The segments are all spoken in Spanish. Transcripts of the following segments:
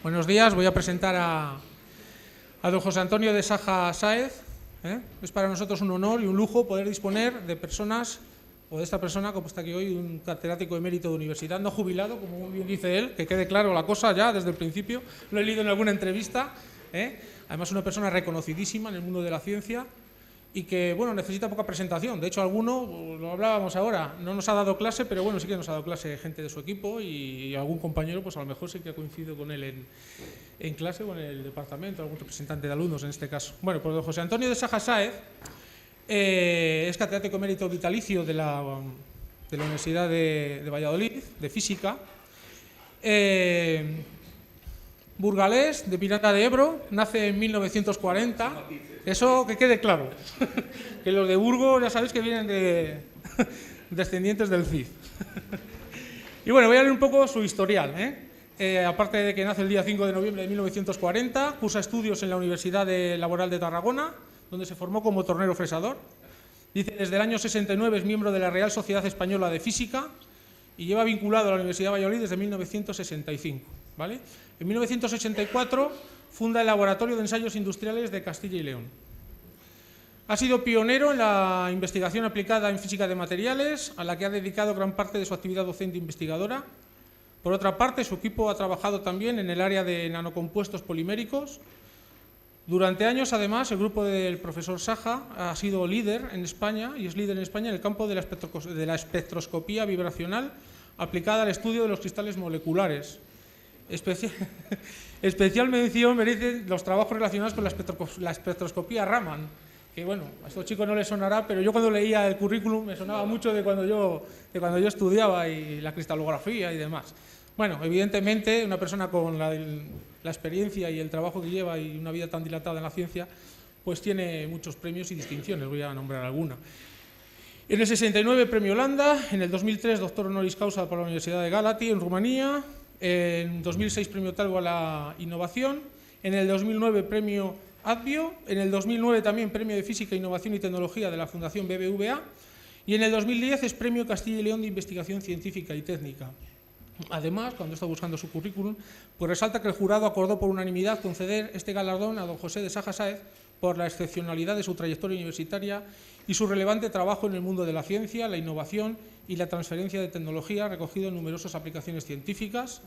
Buenos días, voy a presentar a don José Antonio de Saja Sáez. Es para nosotros un honor y un lujo poder disponer de personas, o de esta persona, como está aquí hoy, un catedrático emérito de universidad, no jubilado, como muy bien dice él, que quede claro la cosa ya desde el principio, lo he leído en alguna entrevista, además una persona reconocidísima en el mundo de la ciencia y que, bueno, necesita poca presentación. De hecho, alguno, lo hablábamos ahora, no nos ha dado clase, pero bueno, sí que nos ha dado clase gente de su equipo y algún compañero, pues a lo mejor sí que ha coincidido con él en clase o en el departamento, algún representante de alumnos en este caso. Bueno, pues don José Antonio de Saja Sáez es catedrático emérito vitalicio de la Universidad de Valladolid, de Física, burgalés, de Pirata de Ebro, nace en 1940, eso que quede claro, que los de Burgos ya sabéis que vienen de descendientes del Cid. Y bueno, voy a leer un poco su historial, aparte de que nace el día 5 de noviembre de 1940, cursa estudios en la Universidad Laboral de Tarragona, donde se formó como tornero fresador. Dice, desde el año 69 es miembro de la Real Sociedad Española de Física y lleva vinculado a la Universidad de Valladolid desde 1965. ¿Vale? En 1984 funda el Laboratorio de Ensayos Industriales de Castilla y León. Ha sido pionero en la investigación aplicada en física de materiales, a la que ha dedicado gran parte de su actividad docente investigadora. Por otra parte, su equipo ha trabajado también en el área de nanocompuestos poliméricos. Durante años, además, el grupo del profesor Saja ha sido líder en España y es líder en España en el campo de la espectroscopía vibracional aplicada al estudio de los cristales moleculares. Especial mención merecen los trabajos relacionados con la espectroscopía Raman, que bueno, a estos chicos no les sonará, pero yo cuando leía el currículum me sonaba mucho de cuando yo estudiaba y la cristalografía y demás. Bueno, evidentemente una persona con la experiencia y el trabajo que lleva y una vida tan dilatada en la ciencia, pues tiene muchos premios y distinciones, voy a nombrar alguna. En el 69 premio Landa, en el 2003 doctor honoris causa por la Universidad de Galati en Rumanía, en 2006 premio Talgo a la innovación, en el 2009 premio Advio, en el 2009 también premio de Física, Innovación y Tecnología de la Fundación BBVA y en el 2010 es premio Castilla y León de Investigación Científica y Técnica. Además, cuando está buscando su currículum, pues resalta que el jurado acordó por unanimidad conceder este galardón a don José de Saja Sáez por la excepcionalidad de su trayectoria universitaria y su relevante trabajo en el mundo de la ciencia, la innovación y la transferencia de tecnología recogido en numerosas aplicaciones científicas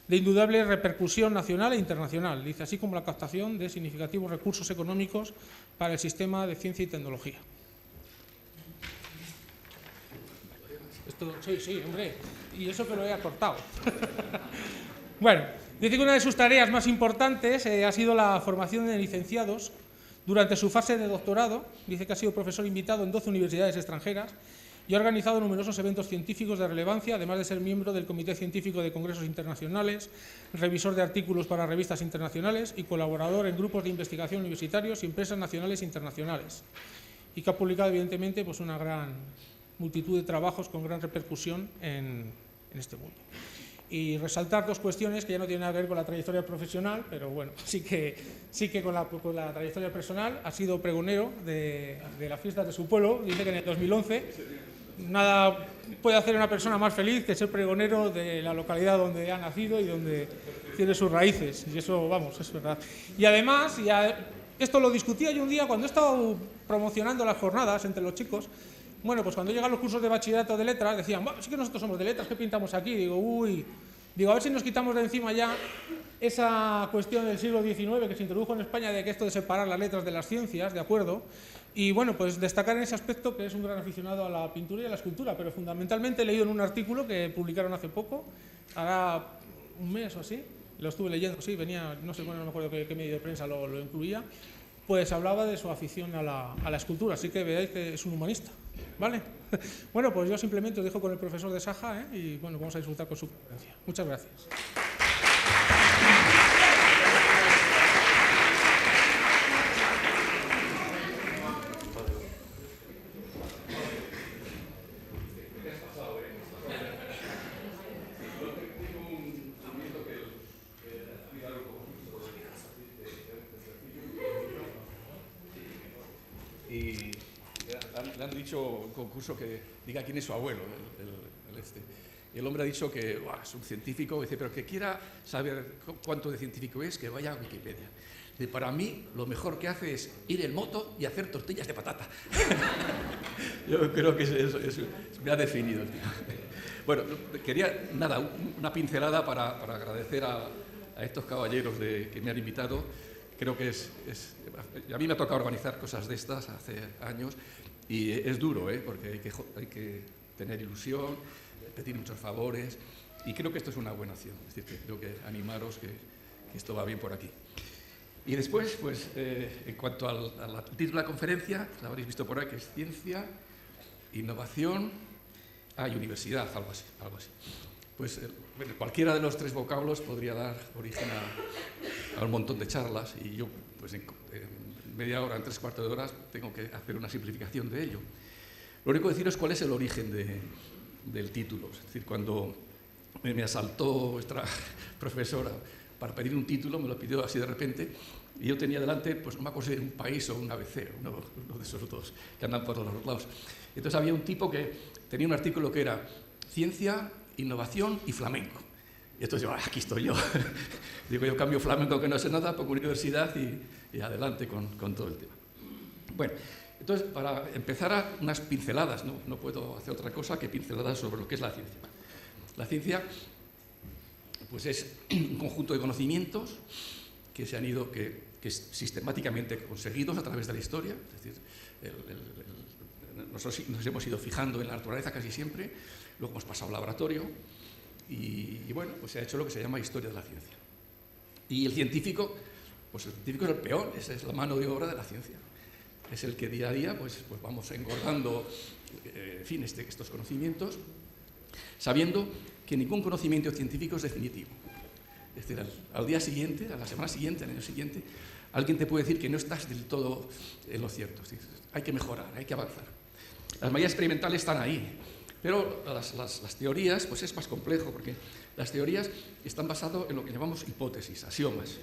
de indudable repercusión nacional e internacional, dice, así como la captación de significativos recursos económicos para el sistema de ciencia y tecnología. Esto, sí, hombre, y eso que lo he acortado. Bueno, dice que una de sus tareas más importantes ha sido la formación de licenciados durante su fase de doctorado. Dice que ha sido profesor invitado en 12 universidades extranjeras y ha organizado numerosos eventos científicos de relevancia, además de ser miembro del Comité Científico de Congresos Internacionales, revisor de artículos para revistas internacionales y colaborador en grupos de investigación universitarios y empresas nacionales e internacionales. Y que ha publicado, evidentemente, pues una gran multitud de trabajos con gran repercusión en este mundo. Y resaltar dos cuestiones que ya no tienen nada que ver con la trayectoria profesional, pero bueno, sí que con la trayectoria personal. Ha sido pregonero de las fiestas de su pueblo. Dice que en el 2011 nada puede hacer una persona más feliz que ser pregonero de la localidad donde ha nacido y donde tiene sus raíces, y eso, vamos, es verdad. Y además, esto lo discutía yo un día cuando he estado promocionando las jornadas entre los chicos. Bueno, pues cuando llegan los cursos de bachillerato de letras, decían, bueno, sí que nosotros somos de letras, ¿qué pintamos aquí? Digo, a ver si nos quitamos de encima ya esa cuestión del siglo XIX que se introdujo en España de que esto de separar las letras de las ciencias, ¿de acuerdo? Y bueno, pues destacar en ese aspecto que es un gran aficionado a la pintura y a la escultura, pero fundamentalmente he leído en un artículo que publicaron hace poco, hará un mes o así, lo estuve leyendo, sí, venía, no sé, bueno, no me acuerdo qué medio de prensa lo incluía, pues hablaba de su afición a la escultura, así que veáis que es un humanista, ¿vale? Bueno, pues yo simplemente os dejo con el profesor de Saja, y bueno, vamos a disfrutar con su conferencia. Muchas gracias. Le han dicho un concurso que diga quién es su abuelo, el hombre ha dicho que es un científico, dice, pero que quiera saber cuánto de científico es, que vaya a Wikipedia. Dice, para mí, lo mejor que hace es ir en moto y hacer tortillas de patata. Yo creo que eso me ha definido el tío. Bueno, quería, una pincelada para agradecer a estos caballeros que me han invitado. Creo que a mí me ha tocado organizar cosas de estas hace años y es duro, porque hay que tener ilusión, pedir muchos favores y creo que esto es una buena acción. Es decir, que creo que animaros que esto va bien por aquí. Y después, pues, en cuanto al título de la conferencia, la habréis visto por ahí, que es Ciencia, Innovación y Universidad, algo así. Pues bueno, cualquiera de los tres vocablos podría dar origen a un montón de charlas y yo, pues en media hora, en 3/4 de hora, tengo que hacer una simplificación de ello. Lo único que deciros cuál es el origen del título. Es decir, cuando me asaltó nuestra profesora para pedir un título, me lo pidió así de repente, y yo tenía delante, pues no me acuerdo si era un país o un ABC, uno de esos dos que andan por los lados. Entonces había un tipo que tenía un artículo que era Ciencia, Innovación y Flamenco. Y entonces yo, aquí estoy yo. Digo, yo cambio flamenco que no sé nada, pongo universidad y adelante con todo el tema. Bueno, entonces para empezar unas pinceladas, no puedo hacer otra cosa que pinceladas sobre lo que es la ciencia. La ciencia pues es un conjunto de conocimientos que se han ido, que sistemáticamente conseguidos a través de la historia, es decir, nosotros nos hemos ido fijando en la naturaleza casi siempre, luego hemos pasado al laboratorio y bueno, pues se ha hecho lo que se llama historia de la ciencia. Y el científico, pues el científico es el peón, esa es la mano de obra de la ciencia. Es el que día a día pues vamos engordando en fin, estos conocimientos, sabiendo que ningún conocimiento científico es definitivo. Es decir, al día siguiente, a la semana siguiente, al año siguiente, alguien te puede decir que no estás del todo en lo cierto. Es decir, hay que mejorar, hay que avanzar. Las medidas experimentales están ahí, pero las teorías pues es más complejo, porque las teorías están basadas en lo que llamamos hipótesis, axiomas.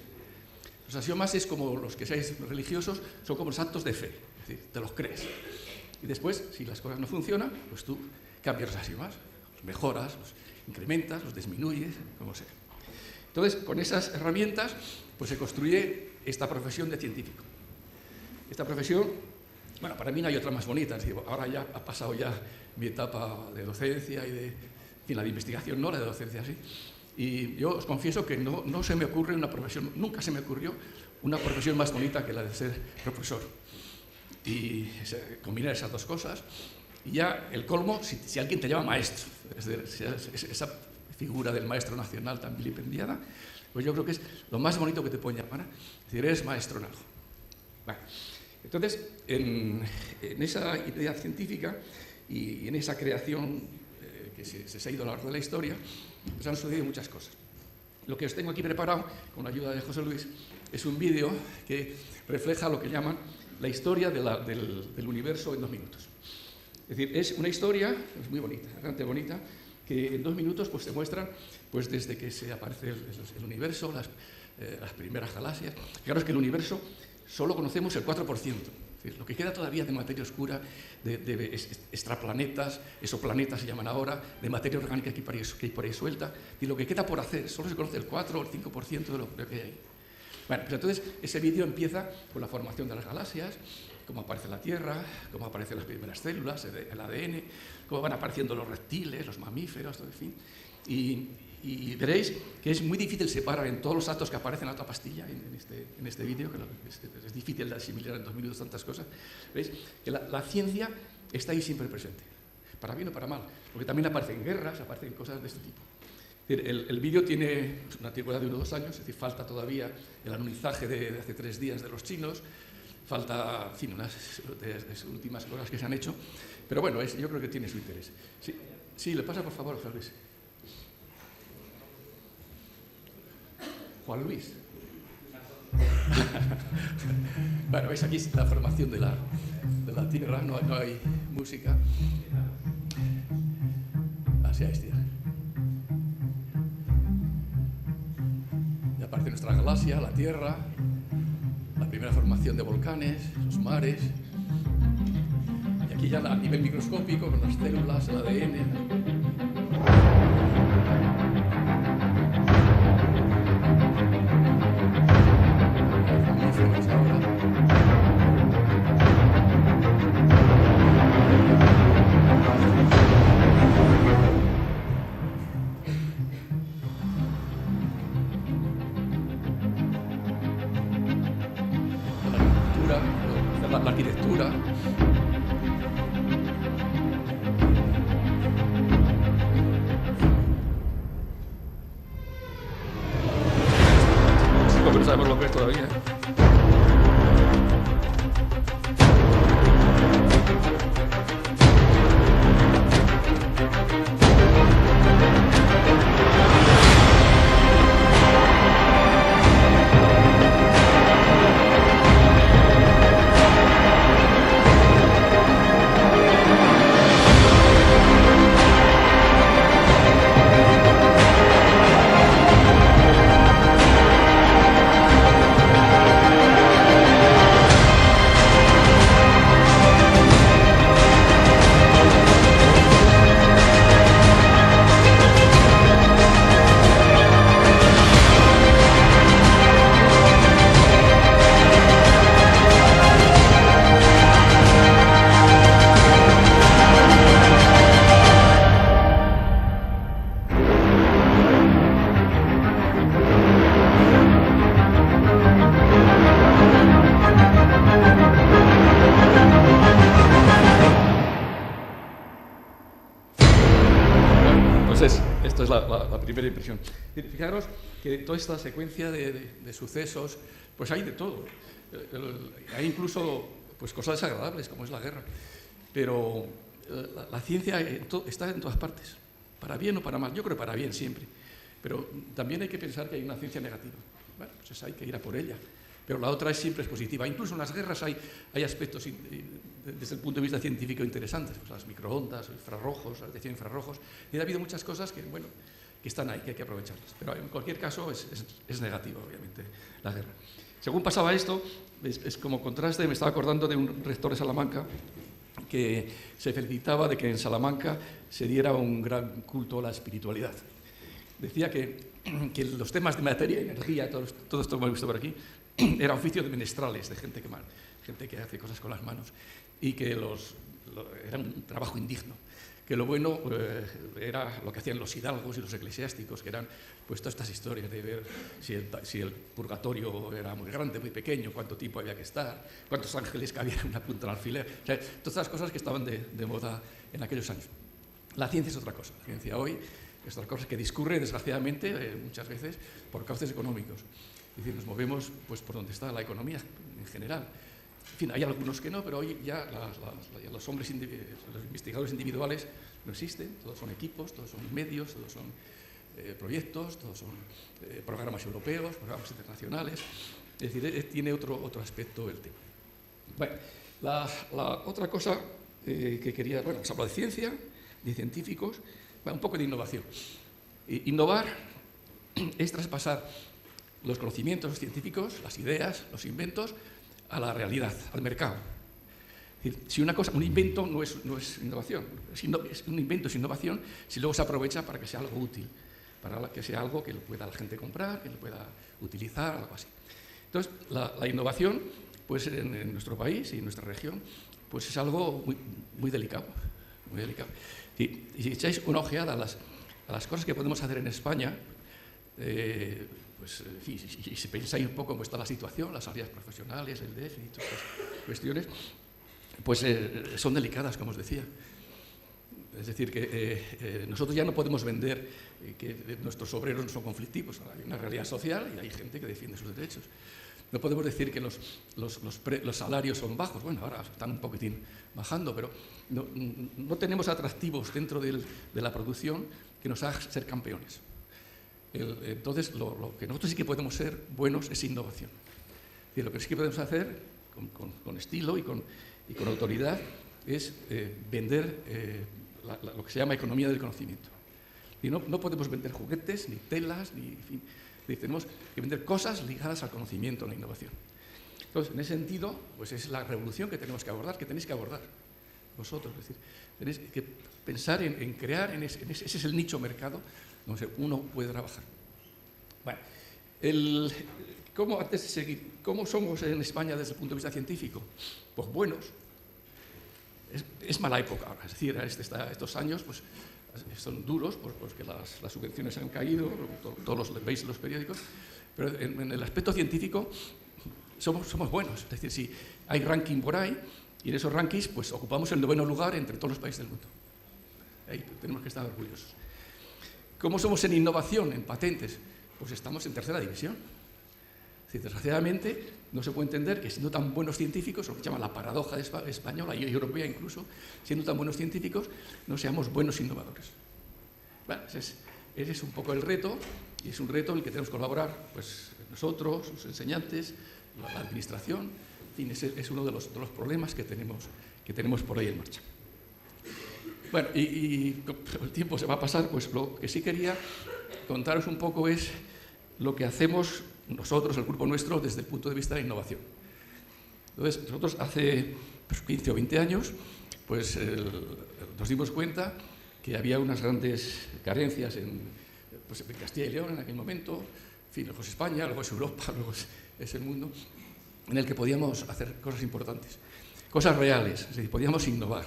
Los axiomas es como los que seáis religiosos, son como los actos de fe, es decir, te los crees. Y después, si las cosas no funcionan, pues tú cambias los axiomas, los mejoras, los incrementas, los disminuyes, como sea. Entonces, con esas herramientas, pues se construye esta profesión de científico. Esta profesión, bueno, para mí no hay otra más bonita, es decir, ahora ya ha pasado ya mi etapa de docencia y en fin, la de investigación, no la de docencia, sí. Y yo os confieso que no se me ocurre una profesión, nunca se me ocurrió una profesión más bonita que la de ser profesor. Y combinar esas dos cosas, y ya el colmo, si alguien te llama maestro, es decir, esa figura del maestro nacional tan vilipendiada, pues yo creo que es lo más bonito que te pueden llamar, es decir, eres maestro en algo. Bueno, entonces, en esa idea científica y en esa creación que se ha ido a lo largo de la historia, pues han sucedido muchas cosas. Lo que os tengo aquí preparado, con la ayuda de José Luis, es un vídeo que refleja lo que llaman la historia del universo en 2 minutos. Es decir, es una historia, es muy bonita, bastante bonita, que en 2 minutos pues, te muestran pues, desde que se aparece el universo, las primeras galaxias. Claro, es que el universo solo conocemos el 4%. Es decir, lo que queda todavía de materia oscura, de extraplanetas, exoplanetas se llaman ahora, de materia orgánica que hay por ahí suelta, y lo que queda por hacer, solo se conoce el 4 o el 5% de lo que hay ahí. Bueno, pues entonces ese vídeo empieza con la formación de las galaxias, cómo aparece la Tierra, cómo aparecen las primeras células, el ADN, cómo van apareciendo los reptiles, los mamíferos, todo, en fin. Y veréis que es muy difícil separar en todos los datos que aparecen en la otra pastilla, en este vídeo, que es difícil de asimilar en 2 minutos tantas cosas. ¿Veis? Que la ciencia está ahí siempre presente, para bien o para mal, porque también aparecen guerras, aparecen cosas de este tipo. El vídeo tiene una antigüedad de 1 o 2 años, es decir, falta todavía el alunizaje de hace 3 días de los chinos, falta, en fin, unas de las últimas cosas que se han hecho, pero bueno, yo creo que tiene su interés. Sí, le pasa por favor, José Luis. Juan Luis. Bueno, veis aquí la formación de la Tierra, no hay música. Así es, tía. Y aparte nuestra galaxia, la Tierra, la primera formación de volcanes, los mares. Y aquí ya a nivel microscópico, con las células, el ADN. la arquitectura. No sabemos lo que es todavía. Esto es la primera impresión. Fijaros que toda esta secuencia de sucesos, pues hay de todo. Hay incluso pues, cosas desagradables, como es la guerra. Pero la ciencia está en todas partes, para bien o para mal. Yo creo que para bien siempre. Pero también hay que pensar que hay una ciencia negativa. Bueno, pues hay que ir a por ella. Pero la otra siempre es positiva. Incluso en las guerras hay aspectos desde el punto de vista científico interesantes, pues las microondas, infrarrojos, la detección de infrarrojos. Y ha habido muchas cosas que, bueno, que están ahí, que hay que aprovecharlas. Pero en cualquier caso es negativo, obviamente, la guerra. Según pasaba esto, es como contraste, me estaba acordando de un rector de Salamanca que se felicitaba de que en Salamanca se diera un gran culto a la espiritualidad. Decía que los temas de materia y energía, todo esto que hemos visto por aquí, era oficio de menestrales, de gente que hace cosas con las manos, y que era un trabajo indigno, que lo bueno era lo que hacían los hidalgos y los eclesiásticos, que eran pues todas estas historias de ver si el purgatorio era muy grande, muy pequeño, cuánto tiempo había que estar, cuántos ángeles cabían en una punta del alfiler, o sea, todas estas cosas que estaban de moda en aquellos años. La ciencia es otra cosa, la ciencia hoy es otra cosa que discurre, desgraciadamente, muchas veces, por cauces económicos. Es decir, nos movemos pues, por donde está la economía en general. En fin, hay algunos que no, pero hoy ya los investigadores individuales no existen, todos son equipos, todos son medios, todos son proyectos, todos son programas europeos, programas internacionales. Es decir, tiene otro aspecto el tema. Bueno, la otra cosa que quería, bueno, se habla de ciencia, de científicos, bueno, un poco de innovación. Innovar es traspasar los conocimientos científicos, las ideas, los inventos, a la realidad, al mercado. Es decir, si un invento no es innovación, un invento es innovación si luego se aprovecha para que sea algo útil, para que sea algo que lo pueda la gente comprar, que lo pueda utilizar, algo así. Entonces, la innovación, pues en nuestro país y en nuestra región, pues es algo muy delicado, muy delicado. Y si echáis una ojeada a las cosas que podemos hacer en España, pues, y si pensáis un poco cómo está la situación, las áreas profesionales, el déficit, todas estas cuestiones, pues son delicadas, como os decía. Es decir, que nosotros ya no podemos vender que nuestros obreros no son conflictivos. Hay una realidad social y hay gente que defiende sus derechos. No podemos decir que los salarios son bajos. Bueno, ahora están un poquitín bajando, pero no tenemos atractivos dentro de la producción que nos haga ser campeones. Entonces, lo que nosotros sí que podemos ser buenos es innovación. Es decir, lo que sí que podemos hacer con estilo y con autoridad es vender lo que se llama economía del conocimiento. Y no podemos vender juguetes, ni telas, ni en fin. Tenemos que vender cosas ligadas al conocimiento, a la innovación. Entonces, en ese sentido, pues es la revolución que tenemos que abordar, que tenéis que abordar vosotros. Es decir, tenéis que pensar en crear, ese es el nicho mercado donde uno puede trabajar. Bueno, antes de seguir, ¿cómo somos en España desde el punto de vista científico? Pues buenos. Es mala época ahora, es decir, estos años pues, son duros porque las subvenciones han caído, todos veis en los periódicos, pero en el aspecto científico somos buenos. Es decir, si hay ranking por ahí, y en esos rankings pues, ocupamos el 9º lugar entre todos los países del mundo. Ahí tenemos que estar orgullosos. ¿Cómo somos en innovación, en patentes? Pues estamos en 3ª división. Es decir, desgraciadamente, no se puede entender que siendo tan buenos científicos, lo que se llama la paradoja española y europea incluso, siendo tan buenos científicos, no seamos buenos innovadores. Bueno, ese es un poco el reto, y es un reto en el que tenemos que colaborar pues, nosotros, los enseñantes, la administración. En fin, ese es uno de los problemas que tenemos por ahí en marcha. Bueno, y el tiempo se va a pasar, pues lo que sí quería contaros un poco es lo que hacemos nosotros, el grupo nuestro, desde el punto de vista de la innovación. Entonces, nosotros hace 15 o 20 años, pues nos dimos cuenta que había unas grandes carencias en Castilla y León en aquel momento, en fin, luego es España, luego es Europa, luego es el mundo, en el que podíamos hacer cosas importantes, cosas reales, es decir, podíamos innovar,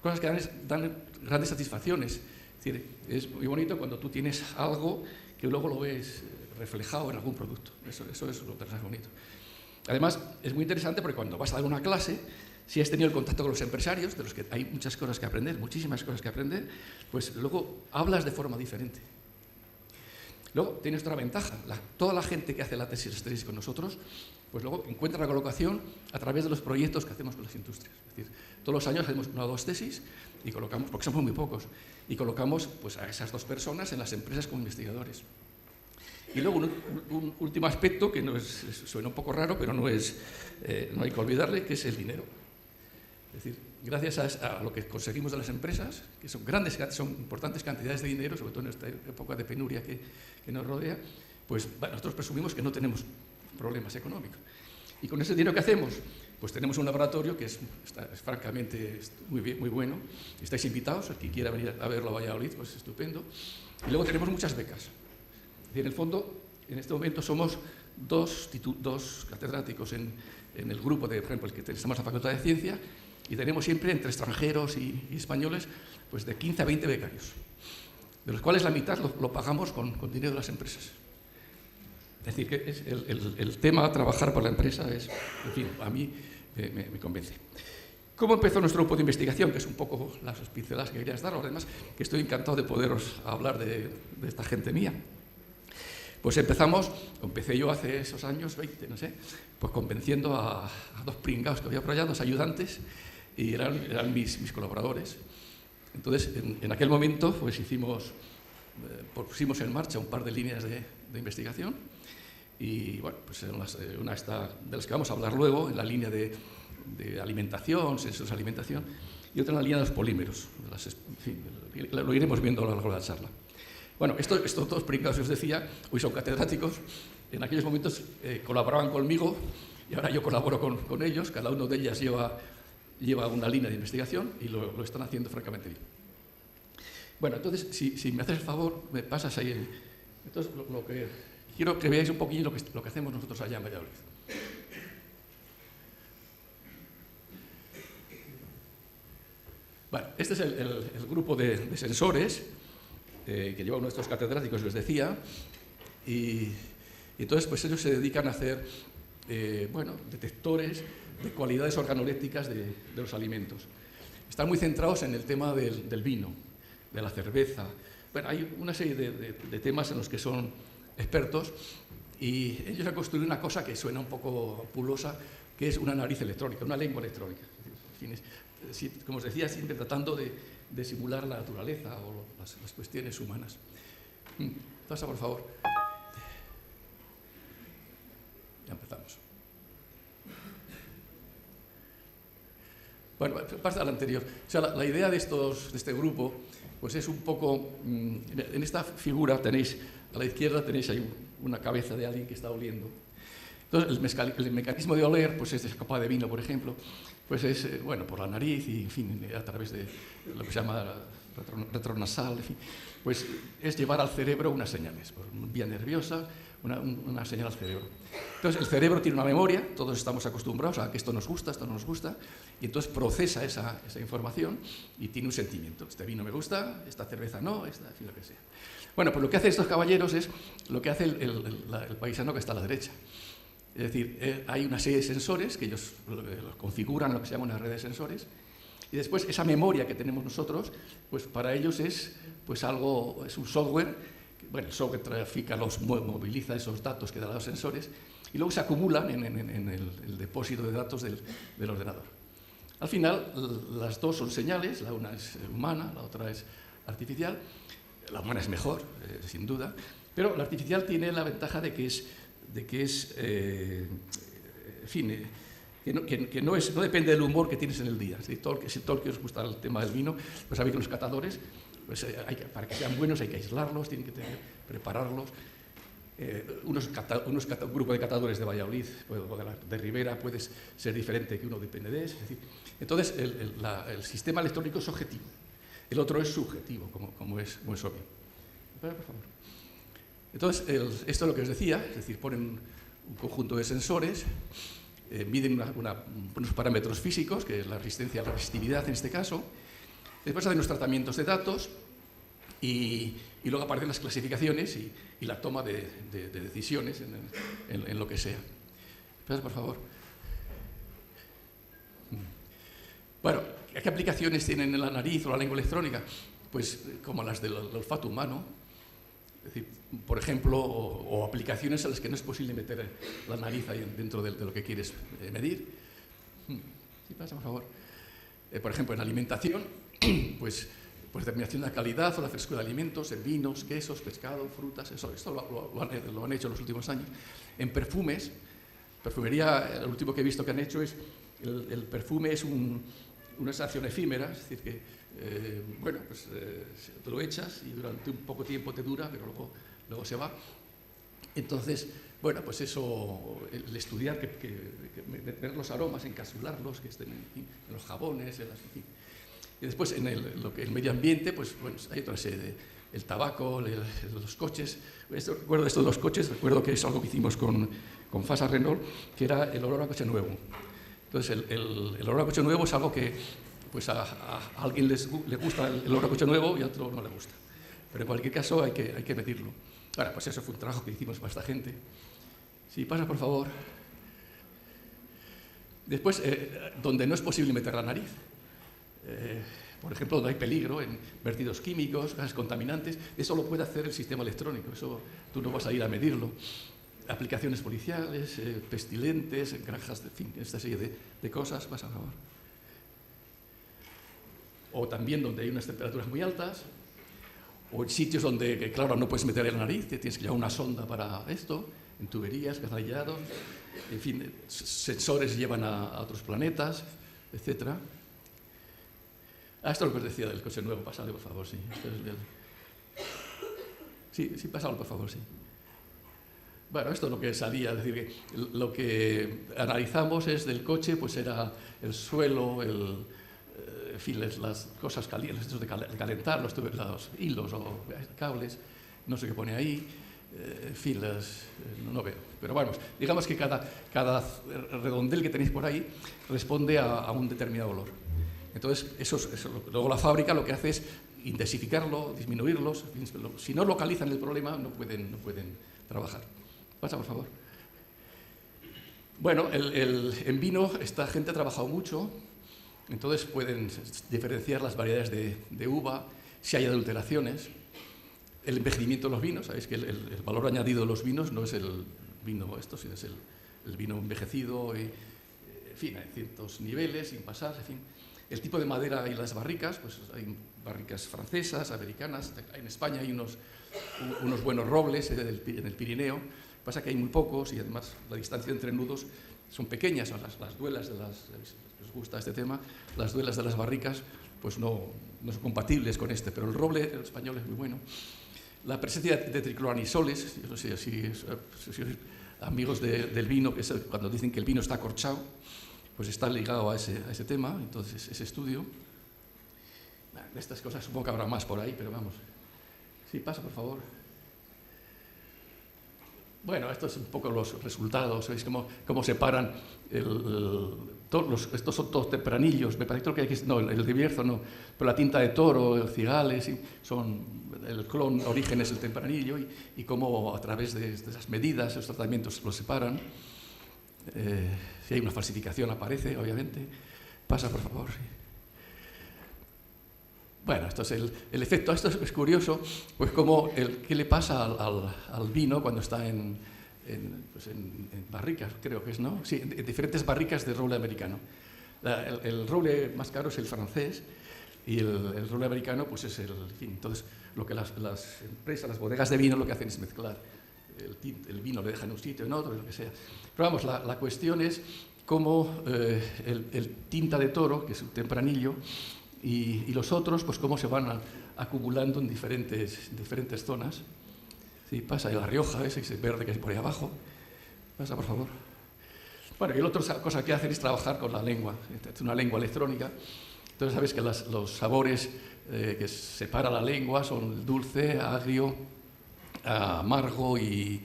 cosas que dan grandes satisfacciones. Es decir, es muy bonito cuando tú tienes algo que luego lo ves reflejado en algún producto. Eso es lo que es bonito. Además, es muy interesante porque cuando vas a dar una clase, si has tenido el contacto con los empresarios, de los que hay muchas cosas que aprender, muchísimas cosas que aprender, pues luego hablas de forma diferente. Luego tienes otra ventaja. Toda la gente que hace la tesis con nosotros, pues luego encuentra la colocación a través de los proyectos que hacemos con las industrias. Es decir, todos los años hacemos 1 o 2 tesis y colocamos, porque somos muy pocos, y colocamos pues, a esas 2 personas en las empresas como investigadores. Y luego un último aspecto que suena un poco raro, pero no hay que olvidarle, que es el dinero. Es decir, gracias a lo que conseguimos de las empresas, que son importantes cantidades de dinero, sobre todo en esta época de penuria que nos rodea, pues bueno, nosotros presumimos que no tenemos problemas económicos. Y con ese dinero que hacemos, pues tenemos un laboratorio que es francamente muy bueno. Estáis invitados, el que quiera venir a verlo a Valladolid, pues estupendo. Y luego tenemos muchas becas. En el fondo, en este momento somos dos catedráticos en el grupo, por ejemplo, el que estamos en la Facultad de Ciencia, y tenemos siempre entre extranjeros y españoles pues de 15 a 20 becarios, de los cuales la mitad lo pagamos con dinero de las empresas. Es decir, que es el tema trabajar por la empresa es, en fin, a mí me convence. ¿Cómo empezó nuestro grupo de investigación? Que es un poco las pinceladas que querías dar, además que estoy encantado de poderos hablar de esta gente mía. Pues empecé yo hace esos años, 20, no sé, pues convenciendo a 2 pringados que había por allá, 2 ayudantes, y eran mis colaboradores. Entonces, en aquel momento, pues pusimos en marcha un par de líneas de investigación, y bueno, pues una está de las que vamos a hablar luego, en la línea de alimentación, sensores de alimentación, y otra en la línea de los polímeros. En fin, lo iremos viendo a lo largo de la charla. Bueno, estos 2 pringados que os decía, hoy son catedráticos, en aquellos momentos colaboraban conmigo y ahora yo colaboro con ellos, cada uno de ellas lleva una línea de investigación y lo están haciendo francamente bien. Bueno, entonces, si me haces el favor, me pasas ahí. Entonces, lo que quiero que veáis un poquillo lo que hacemos nosotros allá en Valladolid. Bueno, este es el grupo de sensores que lleva uno de estos catedráticos, les decía, y entonces pues ellos se dedican a hacer detectores de cualidades organolépticas de los alimentos. Están muy centrados en el tema del vino, de la cerveza. Bueno, hay una serie de temas en los que son expertos y ellos han construido una cosa que suena un poco pulosa, que es una nariz electrónica, una lengua electrónica. En fin, como os decía, siempre tratando de simular la naturaleza o las cuestiones humanas. Pasa, por favor. Ya empezamos. Bueno, pasa al anterior. O sea, la idea de este grupo pues es un poco... En esta figura tenéis, a la izquierda tenéis ahí una cabeza de alguien que está oliendo. Entonces, el mecanismo de oler, pues es de copa de vino, por ejemplo, pues es, por la nariz y, en fin, a través de lo que se llama retronasal, en fin, pues es llevar al cerebro unas señales, por vía nerviosa, una señal al cerebro. Entonces, el cerebro tiene una memoria, todos estamos acostumbrados a que esto nos gusta, y entonces procesa esa información y tiene un sentimiento. Este vino me gusta, esta cerveza no, en fin, lo que sea. Bueno, pues lo que hacen estos caballeros es lo que hace el paisano que está a la derecha. Es decir, hay una serie de sensores que ellos los configuran lo que se llama una red de sensores, y después esa memoria que tenemos nosotros, pues para ellos es pues algo, es un software, bueno, el software trafica, moviliza esos datos que dan los sensores, y luego se acumulan en el depósito de datos del ordenador. Al final, las dos son señales, la una es humana, la otra es artificial. La humana es mejor, sin duda, pero la artificial tiene la ventaja de que no depende del humor que tienes en el día. Si todo el que os gusta el tema del vino, pues sabéis que los catadores, pues para que sean buenos hay que aislarlos, tienen que prepararlos. Un grupo de catadores de Valladolid o de Ribera puede ser diferente que uno de Penedés. Es decir, entonces, el sistema electrónico es objetivo. El otro es subjetivo, como es obvio. Por favor. Entonces, esto es lo que os decía, es decir, ponen un conjunto de sensores, miden unos parámetros físicos, que es la resistencia, la resistividad en este caso, después hacen los tratamientos de datos y luego aparecen las clasificaciones y la toma de decisiones en lo que sea. Por favor. Bueno, ¿qué aplicaciones tienen en la nariz o la lengua electrónica? Pues como las del olfato humano. Es decir, por ejemplo, o aplicaciones a las que no es posible meter la nariz ahí dentro de lo que quieres medir. Sí, pasa, por favor. Por ejemplo, en alimentación, pues determinación de la calidad o la frescura de alimentos, en vinos, quesos, pescado, frutas, esto lo han hecho en los últimos años. En perfumes, perfumería, lo último que he visto que han hecho es, el perfume es una sensación efímera, es decir, que te lo echas y durante un poco tiempo te dura, pero luego se va. Entonces, bueno, pues eso, el estudiar, ver los aromas, encapsularlos, que estén en los jabones, en fin. Y después, en el medio ambiente, pues bueno, hay otra serie el tabaco, los coches. Recuerdo esto de los coches, recuerdo que es algo que hicimos con Fasa Renault, que era el olor a coche nuevo. Entonces, el olor a coche nuevo es algo que pues a alguien le gusta el olor a coche nuevo y a otro no le gusta. Pero en cualquier caso hay que medirlo. Ahora, pues eso fue un trabajo que hicimos para esta gente. Sí, pasa, por favor. Después, donde no es posible meter la nariz. Por ejemplo, donde hay peligro en vertidos químicos, gases contaminantes, eso lo puede hacer el sistema electrónico, eso tú no vas a ir a medirlo. Aplicaciones policiales, pestilentes, granjas, en fin, esta serie de cosas, vas a favor. O también donde hay unas temperaturas muy altas, o en sitios donde, claro, no puedes meter la nariz, tienes que llevar una sonda para esto, en tuberías, canalillados, en fin, sensores llevan a otros planetas, etc. Esto es lo que os decía del coche nuevo, pasadle, por favor, sí. Sí, pasadlo, por favor, sí. Bueno, esto es lo que salía, es decir, que lo que analizamos es del coche, pues era el suelo, en fin, las cosas calientes, estos de calentar, los hilos o cables, no sé qué pone ahí, en fin, no veo. Pero vamos, digamos que cada redondel que tenéis por ahí responde a un determinado olor. Entonces, luego la fábrica lo que hace es intensificarlo, disminuirlos. Si no localizan el problema, no pueden trabajar. Pasa, por favor. Bueno, en vino esta gente ha trabajado mucho, entonces pueden diferenciar las variedades de uva, si hay adulteraciones, el envejecimiento de los vinos. Sabéis que el valor añadido de los vinos no es el vino sino es el vino envejecido, en fin, hay ciertos niveles sin pasar, en fin. El tipo de madera y las barricas, pues hay barricas francesas, americanas, en España hay unos buenos robles en el Pirineo, pasa que hay muy pocos y además la distancia entre nudos son pequeñas, las duelas de os gusta este tema, las duelas de las barricas pues no son compatibles con este, pero el roble el español es muy bueno. La presencia de tricloranisoles, yo no sé si amigos del vino, que cuando dicen que el vino está acorchado, pues está ligado a ese tema, entonces ese estudio. De estas cosas supongo que habrá más por ahí, pero vamos. Sí, pasa, por favor. Bueno, estos son un poco los resultados, ¿veis cómo separan estos son todos tempranillos, me parece que el de Bierzo no, pero la tinta de toro, el cigales, son el clon origen es el tempranillo y cómo a través de esas medidas, esos tratamientos los separan. Si hay una falsificación aparece, obviamente. Pasa, por favor. Sí. Bueno, esto es el efecto. Esto es curioso, pues como qué le pasa al vino cuando está en barricas, creo que es, ¿no? Sí, en diferentes barricas de roble americano. El roble más caro es el francés y el roble americano pues es el... En fin, entonces, lo que las empresas, las bodegas de vino lo que hacen es mezclar el vino, le dejan en un sitio, en otro, lo que sea. Pero vamos, la cuestión es cómo el tinta de toro, que es un tempranillo, y los otros, pues cómo se van acumulando en diferentes zonas. Sí, pasa, y la Rioja, ese verde que hay por ahí abajo. Pasa, por favor. Bueno, y la otra cosa que hacen es trabajar con la lengua. Es una lengua electrónica. Entonces, sabes que los sabores que separa la lengua son dulce, agrio, amargo y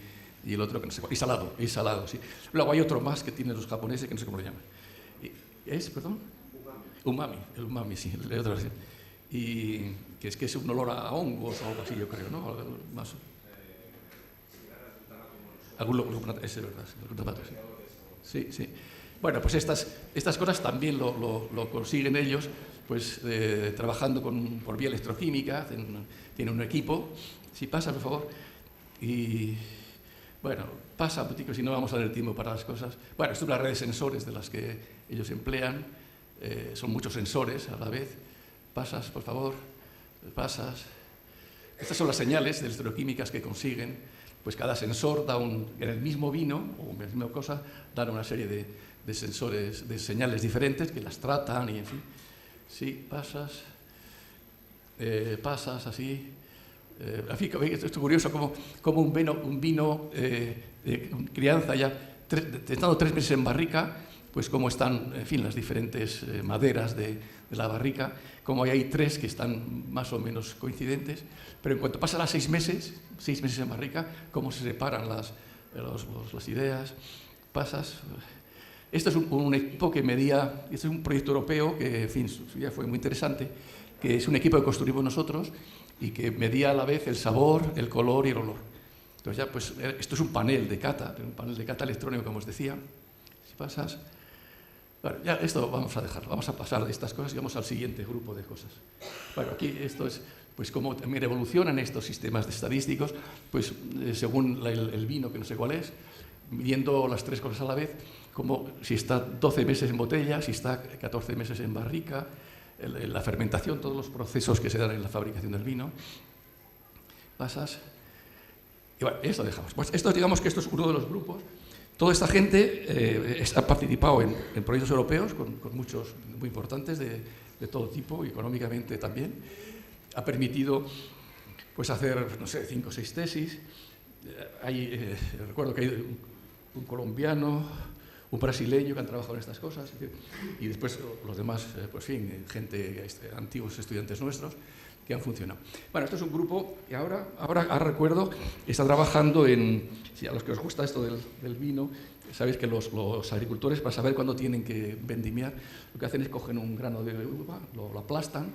el otro que no sé cuál, y salado, sí. Luego hay otro más que tienen los japoneses que no sé cómo lo llaman. Perdón? Umami, el umami, sí, el otro, sí. Y que es un olor a hongos o algo así, yo creo, ¿no? Más. Es verdad, el glutamato, sí. Sí. Bueno, pues estas cosas también lo consiguen ellos, pues trabajando por vía electroquímica, tienen un equipo. Si pasa, por favor. Y bueno, pasa, si no vamos a tener tiempo para las cosas. Bueno, esto es una red de sensores de las que ellos emplean. Son muchos sensores a la vez. Pasas, por favor. Pasas. Estas son las señales de electroquímicas que consiguen. Pues cada sensor da en el mismo vino, o en la misma cosa, dan una serie de sensores, de señales diferentes que las tratan y en fin. Sí, pasas. Pasas así. En fin, esto es curioso, como un vino de crianza ya, estando 3 meses en barrica, pues cómo están, en fin, las diferentes maderas de la barrica, como hay 3 que están más o menos coincidentes, pero en cuanto pasan a 6 meses en barrica, cómo se separan las ideas, pasas. Esto es un equipo que medía, este es un proyecto europeo que, en fin, ya fue muy interesante, que es un equipo que construimos nosotros y que medía a la vez el sabor, el color y el olor. Entonces ya, pues, esto es un panel de cata electrónico, como os decía. Si pasas... Bueno, ya esto vamos a dejar, vamos a pasar de estas cosas y vamos al siguiente grupo de cosas. Bueno, aquí esto es, pues, cómo también evolucionan estos sistemas estadísticos, pues, según el vino, que no sé cuál es, midiendo las 3 cosas a la vez, como si está 12 meses en botella, si está 14 meses en barrica, la fermentación, todos los procesos que se dan en la fabricación del vino. Pasas. Y bueno, esto dejamos. Pues digamos que esto es uno de los grupos. Toda esta gente ha participado en proyectos europeos con muchos muy importantes de todo tipo, económicamente también. Ha permitido, pues, hacer, no sé, 5 o 6 tesis. Recuerdo que hay un colombiano, un brasileño que han trabajado en estas cosas, y después los demás, pues, fin, gente, antiguos estudiantes nuestros, que han funcionado. Bueno, esto es un grupo que ahora recuerdo, está trabajando si a los que os gusta esto del vino, sabéis que los agricultores, para saber cuándo tienen que vendimiar, lo que hacen es cogen un grano de uva, lo aplastan,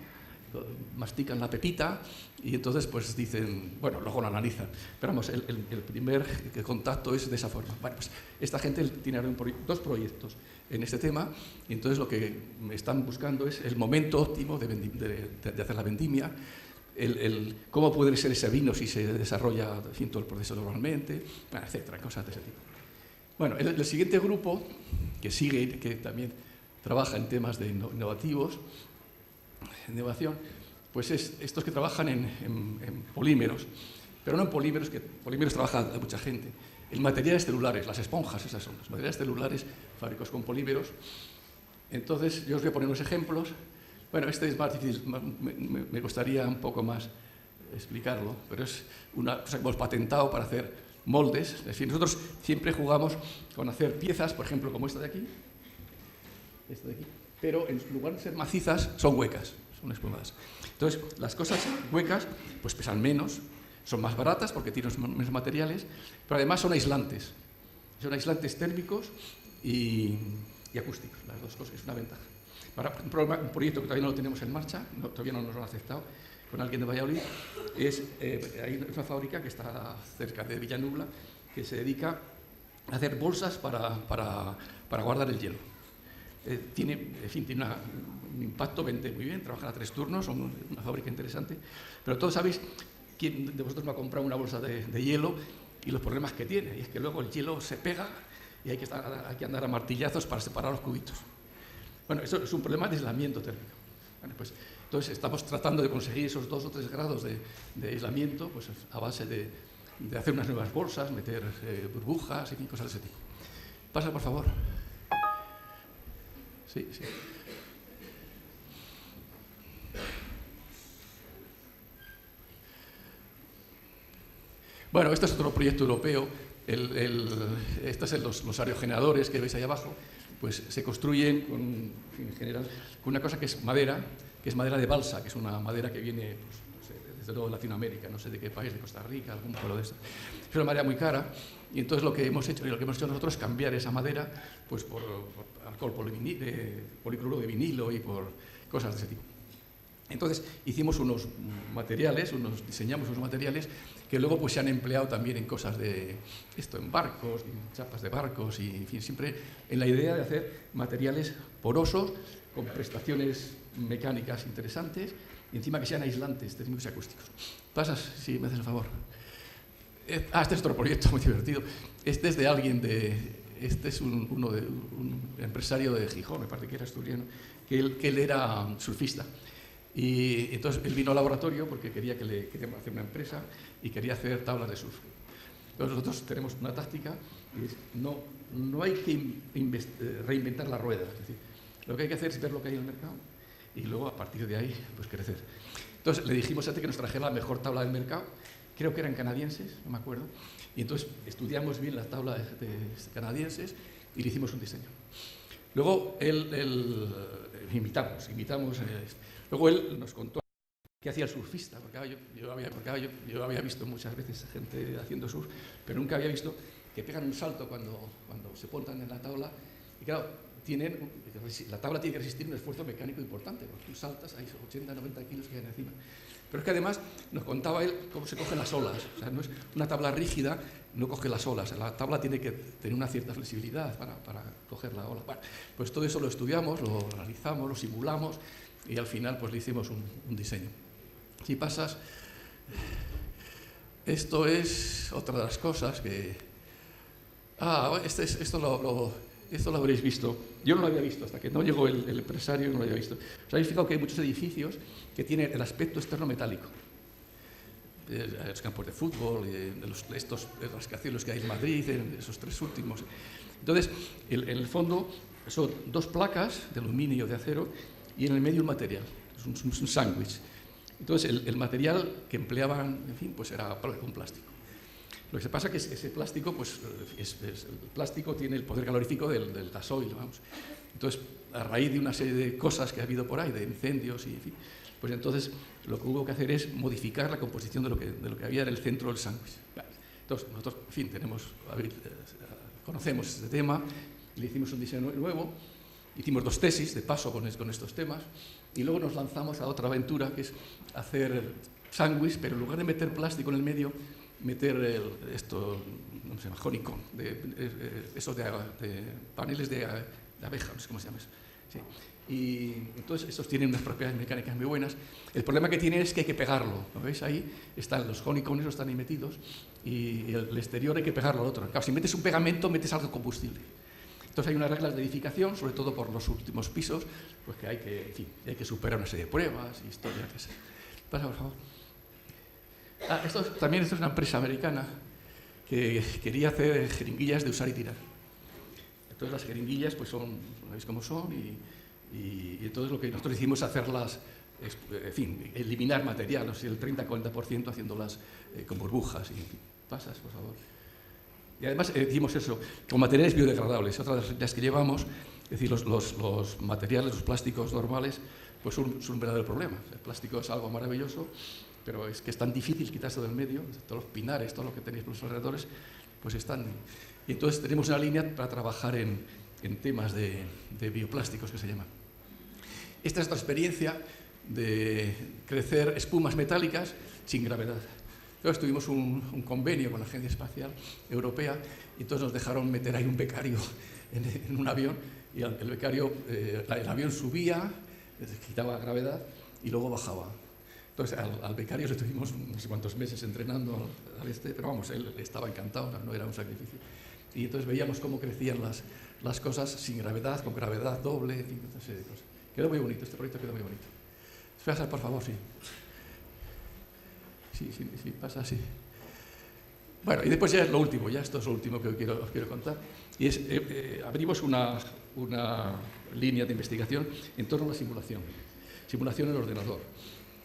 mastican la pepita y entonces, pues, dicen, bueno, luego lo analizan. Pero vamos, el primer contacto es de esa forma. Bueno, pues esta gente tiene 2 proyectos en este tema y entonces lo que están buscando es el momento óptimo de hacer la vendimia, cómo puede ser ese vino si se desarrolla todo el proceso normalmente, etcétera, cosas de ese tipo. Bueno, el siguiente grupo que sigue, que también trabaja en temas de innovación, pues es estos que trabajan en polímeros, pero no en polímeros, que polímeros trabaja mucha gente, en materiales celulares, las esponjas, esas son, los materiales celulares fabricados con polímeros. Entonces, yo os voy a poner unos ejemplos. Bueno, este es más difícil, me costaría un poco más explicarlo, pero es una cosa que hemos patentado para hacer moldes. Es decir, nosotros siempre jugamos con hacer piezas, por ejemplo, como esta de aquí, pero en lugar de ser macizas, son huecas, son espumadas. Entonces, las cosas huecas pues pesan menos, son más baratas porque tienen menos materiales, pero además son aislantes térmicos y acústicos, las 2 cosas, es una ventaja. Ahora, un proyecto que todavía no lo tenemos en marcha, todavía no nos lo han aceptado, con alguien de Valladolid, hay una fábrica que está cerca de Villanubla, que se dedica hacer bolsas para guardar el hielo. Tiene un impacto, vende muy bien, trabajan a 3 turnos, son una fábrica interesante, pero todos sabéis quién de vosotros me ha comprado una bolsa de hielo y los problemas que tiene, y es que luego el hielo se pega y hay que andar a martillazos para separar los cubitos. Bueno, eso es un problema de aislamiento térmico. Bueno, pues, entonces estamos tratando de conseguir esos 2 o 3 grados de aislamiento pues, a base de hacer unas nuevas bolsas, meter burbujas y cosas de ese tipo. Pasa, por favor. Sí, sí. Bueno, este es otro proyecto europeo. Estos son los aerogeneradores que veis ahí abajo. Pues se construyen en general con una cosa que es madera de balsa, que es una madera que viene, pues, no sé, desde luego de Latinoamérica, no sé de qué país, de Costa Rica, algún pueblo de esto. Es una madera muy cara, y entonces lo que hemos hecho nosotros es cambiar esa madera pues, por alcohol policloruro de vinilo y por cosas de ese tipo. Entonces hicimos diseñamos unos materiales que luego pues, se han empleado también en cosas de esto, en barcos, en chapas de barcos, y en fin, siempre en la idea de hacer materiales porosos, con prestaciones mecánicas interesantes, y encima que sean aislantes, térmicos y acústicos. Pasas, si me haces el favor. Este es otro proyecto muy divertido. Este es de alguien este es un empresario de Gijón, me parece que era asturiano, que él era surfista. Y entonces él vino al laboratorio porque queríamos hacer una empresa y quería hacer tablas de surf. Entonces nosotros tenemos una táctica y es no hay que reinventar la rueda. Es decir, lo que hay que hacer es ver lo que hay en el mercado y luego a partir de ahí pues crecer. Entonces le dijimos a que nos trajera la mejor tabla del mercado, creo que eran canadienses, no me acuerdo, y entonces estudiamos bien la tabla de canadienses y le hicimos un diseño. Luego imitamos. Luego él nos contó qué hacía el surfista, porque yo había visto muchas veces gente haciendo surf, pero nunca había visto que pegan un salto cuando se montan en la tabla, y claro, la tabla tiene que resistir un esfuerzo mecánico importante, porque tú saltas, hay 80, 90 kilos que hay encima. Pero es que además nos contaba él cómo se cogen las olas, o sea, no es una tabla rígida, no coge las olas, la tabla tiene que tener una cierta flexibilidad para coger la ola. Bueno, pues todo eso lo estudiamos, lo realizamos, lo simulamos, y al final pues le hicimos un diseño. Si pasas, esto es otra de las cosas que... esto lo habréis visto. Yo no lo había visto hasta que no llegó el empresario, no lo había visto. ¿Os habéis fijado que hay muchos edificios que tienen el aspecto externo metálico? Los campos de fútbol, estos rascacielos que hay en Madrid, en esos 3 últimos. Entonces, en el fondo son 2 placas de aluminio, de acero, y en el medio un material, es un sándwich. Entonces, el material que empleaban, en fin, pues era un plástico. Lo que pasa es que ese plástico, pues, el plástico tiene el poder calorífico del gasoil, vamos. Entonces, a raíz de una serie de cosas que ha habido por ahí, de incendios y, en fin, pues entonces lo que hubo que hacer es modificar la composición de lo que había en el centro del sándwich. Entonces, nosotros, en fin, conocemos este tema, le hicimos un diseño nuevo, hicimos 2 tesis de paso con estos temas, y luego nos lanzamos a otra aventura, que es hacer sándwich, pero en lugar de meter plástico en el medio, meter no sé, honeycomb, esos de paneles de abeja, no sé cómo se llama eso. Sí. Y entonces estos tienen unas propiedades mecánicas muy buenas. El problema que tiene es que hay que pegarlo, ¿lo veis? Ahí están los honeycombs, esos están ahí metidos, y el exterior hay que pegarlo al otro. Claro, si metes un pegamento, metes algo combustible. Entonces hay unas reglas de edificación, sobre todo por los últimos pisos, pues que hay que superar una serie de pruebas y historias. Pasa, por favor. Esto es una empresa americana que quería hacer jeringuillas de usar y tirar. Entonces las jeringuillas pues ¿veis cómo son? Y entonces lo que nosotros hicimos es hacerlas, en fin, eliminar material, no sé, el 30-40% haciéndolas con burbujas. Pasas, por favor. Y además hicimos eso, con materiales biodegradables. Otra de las que llevamos, es decir, los materiales, los plásticos normales, pues son un verdadero problema. El plástico es algo maravilloso, pero es que es tan difícil quitarse del medio, todos los pinares, todo lo que tenéis por los alrededores, pues están... Y entonces tenemos una línea para trabajar en temas de bioplásticos, que se llama. Esta es otra experiencia de crecer espumas metálicas sin gravedad. Entonces tuvimos un convenio con la Agencia Espacial Europea y entonces nos dejaron meter ahí un becario en un avión y el becario, el avión subía, quitaba gravedad y luego bajaba. Entonces al becario le tuvimos no sé cuántos meses entrenando pero vamos, él estaba encantado, no era un sacrificio. Y entonces veíamos cómo crecían las cosas sin gravedad, con gravedad doble, en fin, una serie de cosas. Quedó muy bonito, este proyecto quedó muy bonito. Pasa, por favor, sí. Sí, pasa así. Bueno, y después ya es lo último, ya esto es lo último que os quiero contar. Y es, abrimos una línea de investigación en torno a la simulación en el ordenador.